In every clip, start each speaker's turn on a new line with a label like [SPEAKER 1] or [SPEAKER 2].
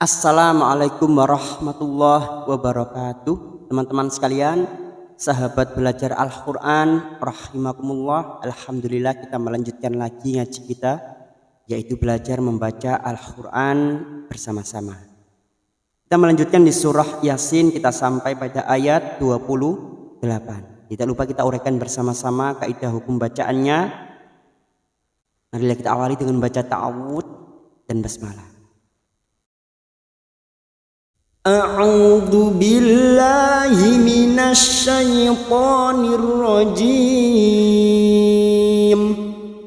[SPEAKER 1] Assalamualaikum warahmatullahi wabarakatuh. Teman-teman sekalian, sahabat belajar Al-Quran rahimakumullah. Alhamdulillah kita melanjutkan lagi ngaji kita, yaitu belajar membaca Al-Quran bersama-sama. Kita melanjutkan di surah Yasin, kita sampai pada ayat 28. Tidak lupa kita uraikan bersama-sama kaidah hukum bacaannya. Marilah kita awali dengan baca ta'awud dan basmalah. A'udzu billahi minasy syaithanir rajim.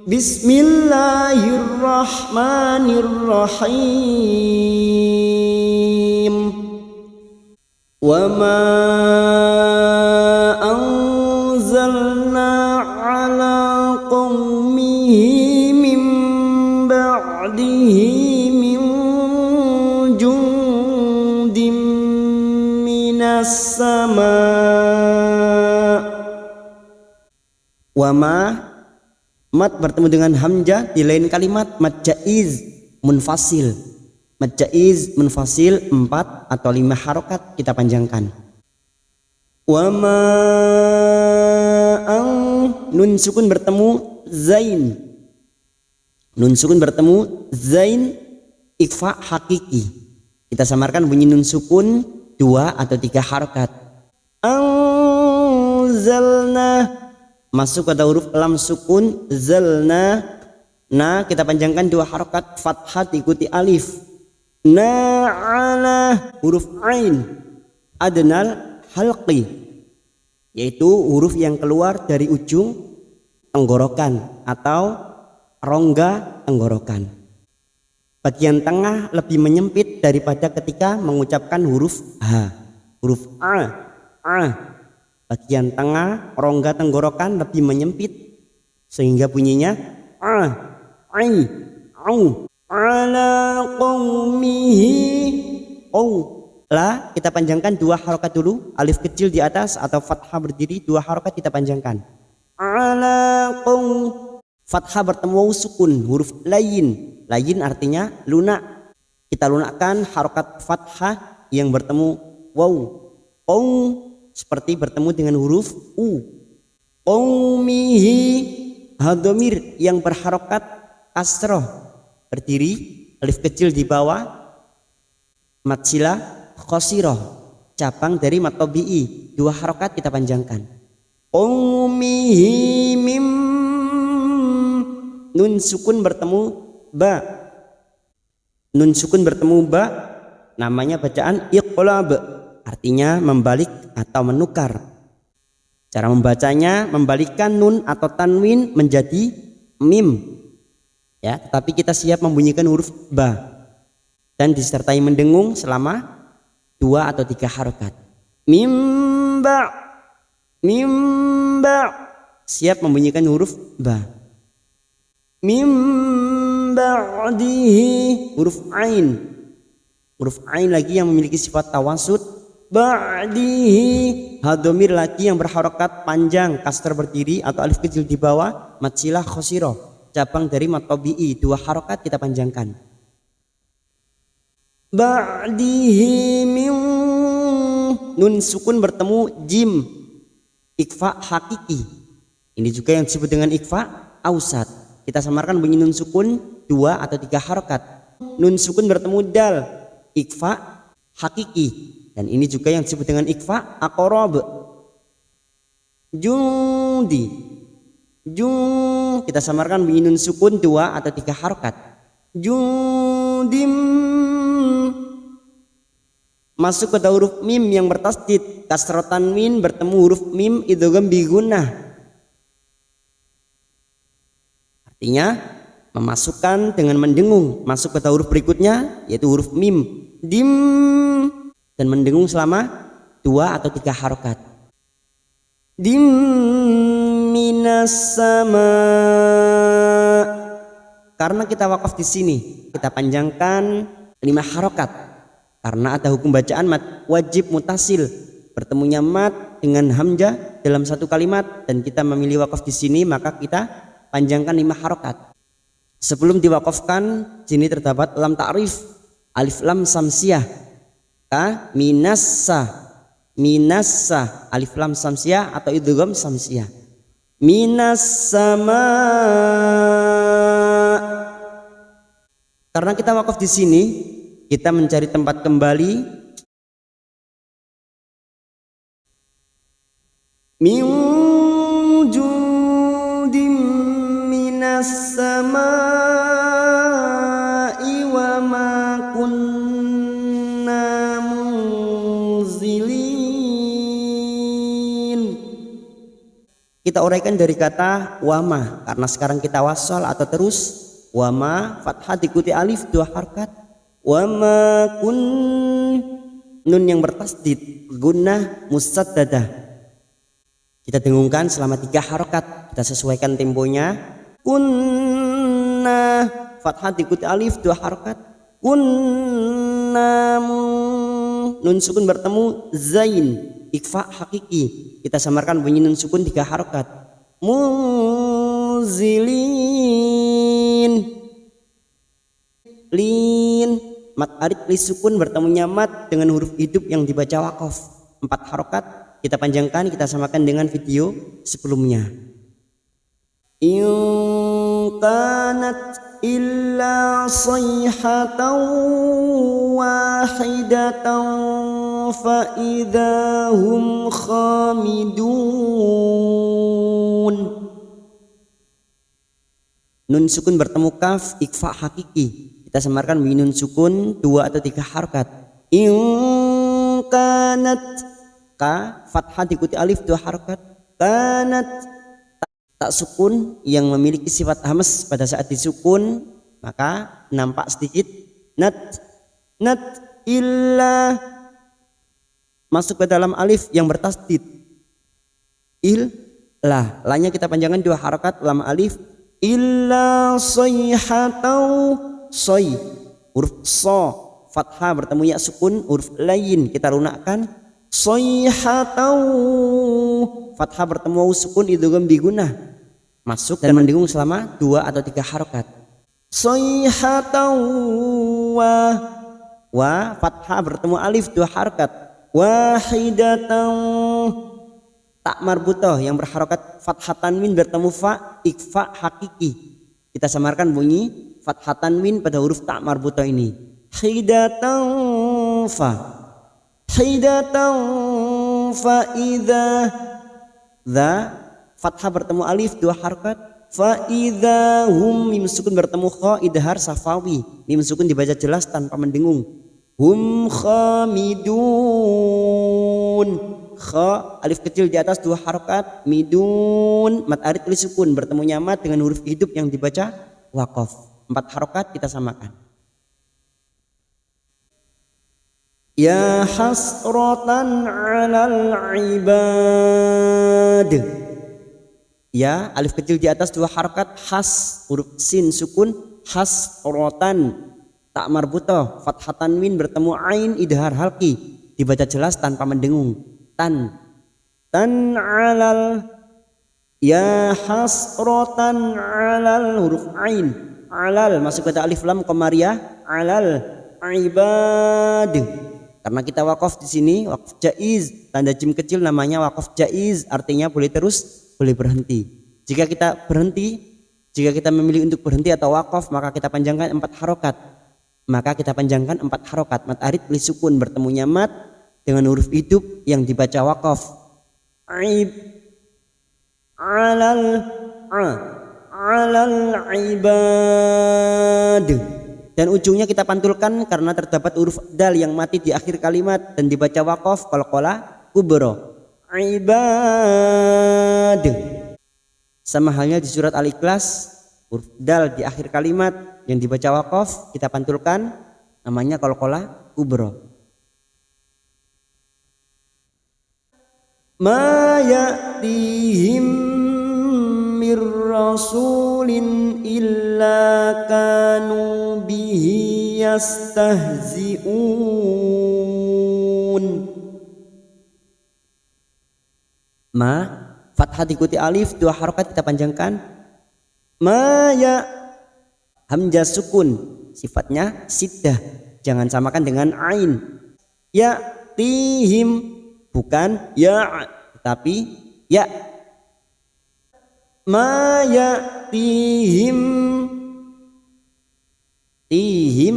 [SPEAKER 1] Bismillahirrahmanirrahim. Wa ma anzalna 'ala qaumihi min ba'dihi sama wama mat bertemu dengan hamzah di lain kalimat mad jaiz munfasil. Mad jaiz munfasil 4 atau 5 harokat kita panjangkan. Wama nun sukun bertemu zain. Nun sukun bertemu zain ikhfa hakiki. Kita samarkan bunyi nun sukun 2 atau 3 harokat. Anzalna masuk pada huruf lam sukun zalna. Nah kita panjangkan 2 harokat fathah diikuti alif. Na'ala huruf ain adnal halqi, yaitu huruf yang keluar dari ujung tenggorokan atau rongga tenggorokan. Bagian tengah lebih menyempit daripada ketika mengucapkan huruf H. Huruf A. Bagian tengah rongga tenggorokan lebih menyempit sehingga bunyinya A, ai, au, ala qaumihi, au. La kita panjangkan 2 harokat dulu, alif kecil di atas atau fathah berdiri 2 harokat kita panjangkan. Ala qaum, fathah bertemu sukun huruf lain. Lain artinya lunak. Kita lunakkan harokat fathah yang bertemu waw. Qaum seperti bertemu dengan huruf u. Qaumihi hadhamir yang berharokat kasroh berdiri alif kecil di bawah mad silah khosiroh cabang dari mad tabi'i 2 harokat kita panjangkan. Qaumihi mim nun sukun bertemu ba. Nun sukun bertemu ba namanya bacaan iqlab, artinya membalik atau menukar. Cara membacanya membalikkan nun atau tanwin menjadi mim, ya, tetapi kita siap membunyikan huruf ba dan disertai mendengung selama 2 atau 3 harokat. Mimba, siap membunyikan huruf ba. Ba'dihi huruf ain. Huruf ain lagi yang memiliki sifat tawasud. Ba'dihi hadhamir lagi yang berharokat panjang kasr berdiri atau alif kecil di bawah mad silah khosiroh cabang dari mad tabi'i 2 harokat kita panjangkan. Ba'dihi min nun sukun bertemu jim ikhfa hakiki. Ini juga yang disebut dengan ikhfa ausat. Kita samarkan bunyi nun sukun 2 atau 3 harokat. Nun sukun bertemu dal ikhfa hakiki, dan ini juga yang disebut dengan ikhfa aqrab. Jundi kita samarkan bunyi nun sukun 2 atau 3 harokat. Jundim masuk pada huruf mim yang bertasdid kasroh tanwin bertemu huruf mim idgham bi gunnah, artinya memasukkan dengan mendengung masuk pada huruf berikutnya yaitu huruf mim dim dan mendengung selama 2 atau 3 harokat. Dim minas sama, karena kita wakaf di sini kita panjangkan 5 harokat karena ada hukum bacaan mad wajib mutasil, bertemunya mad dengan hamzah dalam satu kalimat, dan kita memilih wakaf di sini maka kita panjangkan 5 harokat. Sebelum diwakafkan, sini terdapat lam ta'rif alif lam samsiah, ka minassa, minassa alif lam samsiah atau idgham samsiah. Minas sama. Karena kita wakaf di sini, kita mencari tempat kembali. Min jundim minas samai wa ma kunna munzilin. Kita uraikan dari kata wama, karena sekarang kita wasal atau terus. Wama fathah diikuti alif 2 harakat. Wama kun nun yang bertasdid gunnah musaddadah. Kita dengungkan selama 3 harakat. Kita sesuaikan temponya. Kunna fathah diikuti alif 2 harakat. Kunna nun sukun bertemu zain ikfa hakiki. Kita samarkan bunyi nun sukun 3 harakat. Muzilin lin mat arid li sukun bertemunya mat dengan huruf hidup yang dibaca waqaf 4 harokat. Kita panjangkan, kita samakan dengan video sebelumnya. In kanat illa sayhatan wahidatan fa idahum khamidun. Nun sukun bertemu kaf ikfa hakiki. Kita samarkan nun sukun 2 atau 3 harokat. In kanat ka fathah diikuti alif 2 harokat. Kanat tak sukun yang memiliki sifat hamas pada saat disukun maka nampak sedikit nat illa masuk ke dalam alif yang bertasdid lah lanya kita panjangkan 2 harokat lam alif illa sayhatau soy huruf so fathah bertemu ya sukun huruf lain kita lunakkan sayhatau fathah bertemu sukun idgham bigunah masuk dan mendengung selama 2 atau 3 harokat. Sayhatau wa fathah bertemu alif 2 harokat. Wahidatan tak marbutah yang berharokat fathah tanwin bertemu fa ikfa hakiki. Kita samarkan bunyi fathah tanwin pada huruf tak marbutah ini. Hidatan fa hidatan fa idza dza fathah bertemu alif 2 harokat. Fa idza hum mim sukun bertemu kha idhar safawi. Mim sukun dibaca jelas tanpa mendengung. Hum khamidun. Kha alif kecil di atas 2 harokat. Midun mat arid li sukun bertemu mat dengan huruf hidup yang dibaca waqaf 4 harokat kita samakan. Ya hasratan 'alal ibad. Ya alif kecil di atas 2 harokat has huruf sin sukun hasratan tak marbutah fathah tanwin bertemu ain idhar halqi dibaca jelas tanpa mendengung tan 'alal ya hasratan 'alal huruf ain 'alal masuk kata alif lam qamariyah 'alal ibad. Karena kita wakaf di sini wakaf jaiz tanda jim kecil namanya wakaf jaiz artinya boleh terus boleh berhenti. Jika kita berhenti, jika kita memilih untuk berhenti atau wakaf maka kita panjangkan 4 harokat. Maka kita panjangkan 4 harokat mat arid li sukun bertemunya mat dengan huruf hidup yang dibaca wakaf. Aib alal ibad. Dan ujungnya kita pantulkan karena terdapat huruf dal yang mati di akhir kalimat dan dibaca waqaf qalqalah kubra. Ibad. Sama halnya di surat Al-Ikhlas huruf dal di akhir kalimat yang dibaca waqaf kita pantulkan namanya qalqalah kubra. Ma ya'tihim mir rasulin illa kanu bihi yastahzi'un. Ma fathah diikuti alif 2 harokat kita panjangkan. Ma ya hamzah sukun sifatnya siddah jangan samakan dengan ain. Ya'tihim bukan ya, tapi ya. Ma ya'tihim, tihim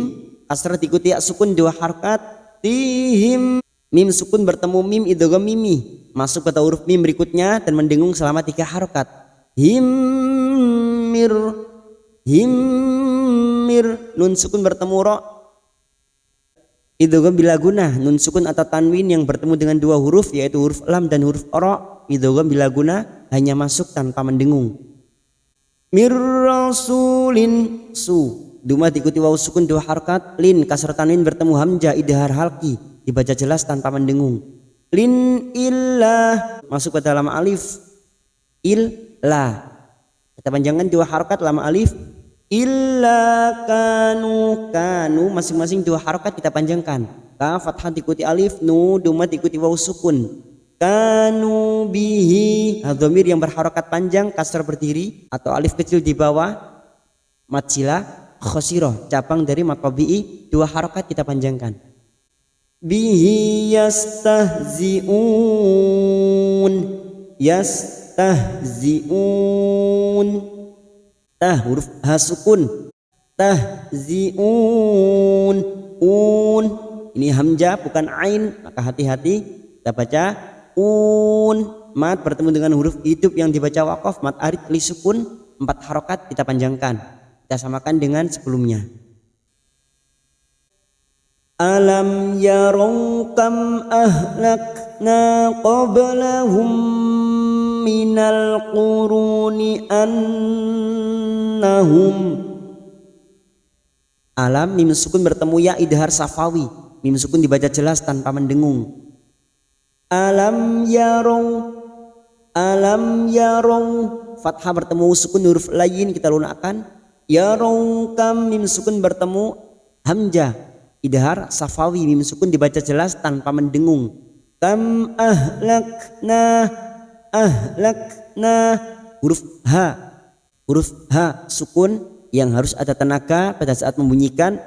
[SPEAKER 1] kasrah diikuti ya sukun 2 harakat. Tihim, mim sukun bertemu mim idgham mimi, masuk pada huruf mim berikutnya dan mendengung selama 3 harakat. Himmir, himmir, nun sukun bertemu ro idgham bila gunah, nun sukun atau tanwin yang bertemu dengan 2 huruf yaitu huruf lam dan huruf ro, idgham bila gunah hanya masuk tanpa mendengung. Mir rasulin, su duma diikuti waw sukun 2 harakat. Lin kasrah tanwin bertemu hamzah idhar halqi, dibaca jelas tanpa mendengung. Lin illah, masuk pada lam alif. Illah kita panjangkan 2 harakat lam alif. Illa kanu, kanu masing-masing 2 harakat kita panjangkan. Ka fathah diikuti alif, nu duma diikuti waw sukun. Kanu bihi, dhamir yang berharakat panjang kasrah berdiri atau alif kecil di bawah mad sila khosirah, cabang dari mad tabi'i, 2 harakat kita panjangkan. Bihi yastahzi'un, yastahzi'un, tah huruf ha sukun, tahzi'un, un ini hamzah bukan ain, maka hati-hati kita baca un. Mad bertemu dengan huruf hidup yang dibaca waqaf, mad arid li sukun, 4 harakat kita panjangkan, kita samakan dengan sebelumnya. Alam yarau kam ahlakna qablahum minal quruni annahum. Alam mim sukun bertemu ya idhar safawi, mim sukun dibaca jelas tanpa mendengung. Alam yarau, alam yarau, fathah bertemu sukun huruf lain kita lunakkan. Yarau kam mim sukun bertemu hamzah idhar safawi, mim sukun dibaca jelas tanpa mendengung. Kam ahlakna, ahlakna huruf ha sukun yang harus ada tenaga pada saat membunyikan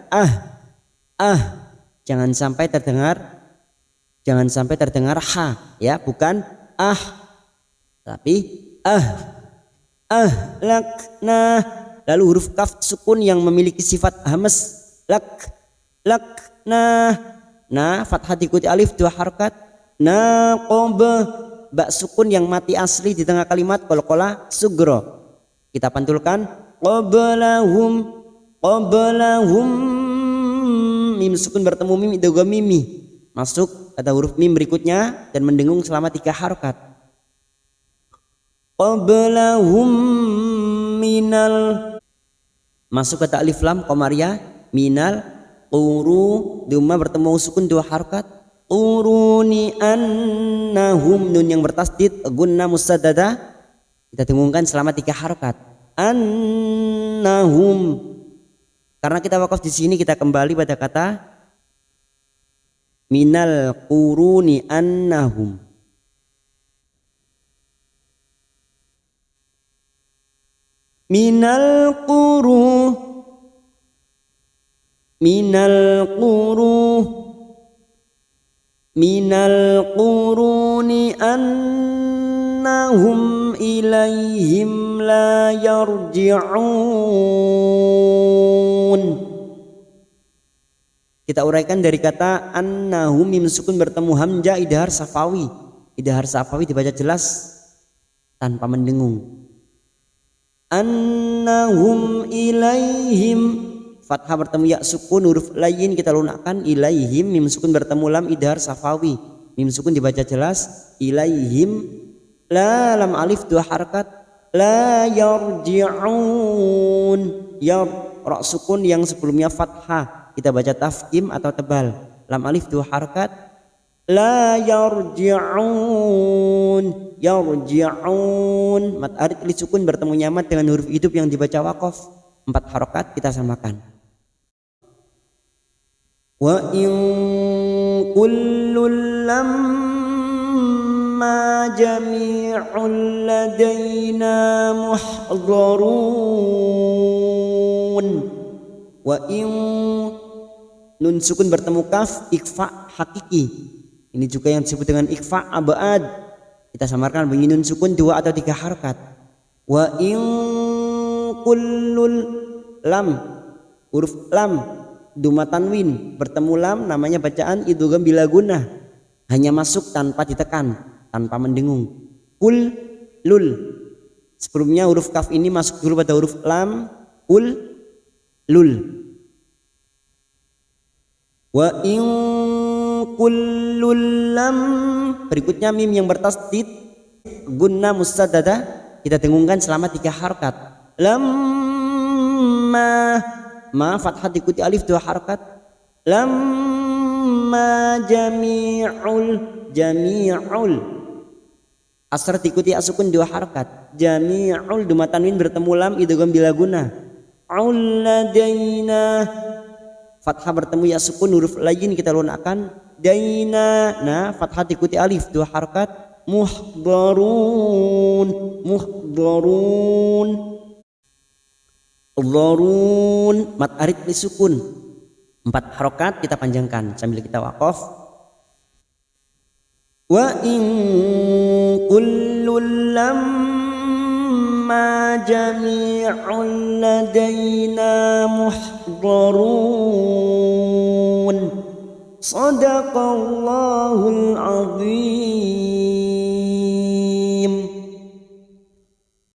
[SPEAKER 1] jangan sampai terdengar ha ya, bukan tapi ahlakna. Lalu huruf kaf sukun yang memiliki sifat hamas, lakna, nah fathah diikuti alif 2 harakat. Naqab, ba sukun yang mati asli di tengah kalimat qalqalah sugro, kita pantulkan. Qablahum, qablahum, mim sukun bertemu mim idgham mimi, masuk pada huruf mim berikutnya dan mendengung selama 3 harakat. Qablahum minal, masuk kata alif lam qamariyah, minal quru duma bertemu sukun 2 harakat. Quruni annahum, nun yang bertasdid gunna musaddada kita dengungkan selama 3 harakat. Annahum, karena kita wakaf di sini kita kembali pada kata minal quruni annahum. Minal quru, minal quru, minal quruni annahum ilaihim la yarji'un. Kita uraikan dari kata annahum, mim sukun bertemu hamzah idhar safawi, idhar safawi dibaca jelas tanpa mendengung. Annahum ilaihim, fathah bertemu ya sukun huruf lain kita lunakkan. Ilaihim, mim sukun bertemu lam idhar safawi, mim sukun dibaca jelas. Ilaihim, la lam alif 2 harakat. La yarji'un, ya ra sukun yang sebelumnya fathah kita baca tafkim atau tebal, lam alif 2 harakat. La yarji'un, yarji'un, mat arid li sukun bertemu nyamat dengan huruf hidup yang dibaca waqaf, 4 harakat kita samakan. Wa in kullul lamma jami'un ladaina muhdharun. Wa in nun sukun bertemu kaf, ikhfa hakiki. Ini juga yang disebut dengan ikhfa abad. Kita samarkan bunyi nun sukun 2 atau 3 harakat. Wa in kullul lam, huruf lam duma tanwin bertemu lam namanya bacaan idgham bila gunnah, hanya masuk tanpa ditekan, tanpa mendengung. Kul lul, sebelumnya huruf kaf ini masuk dulu pada huruf lam, kul lul. Wa in kullul lam, berikutnya mim yang bertasdid gunnah musaddada kita dengungkan selama 3 harakat. Lamma, ma fathah diikuti alif 2 harakat. Lamma jami'ul, asr diikuti asukun 2 harakat. Jami'ul duma tanwin bertemu lam idgham bila gunnah. Ladaina, fathah bertemu ya sukun huruf lain kita lunakkan. Daina, nah fathah diikuti alif 2 harakat. Muhdharun, mat arid disukun 4 harokat kita panjangkan sambil kita waqaf. Wa in kullul lamma jami'un ladaina muhdharun. Sadaqallahul azim.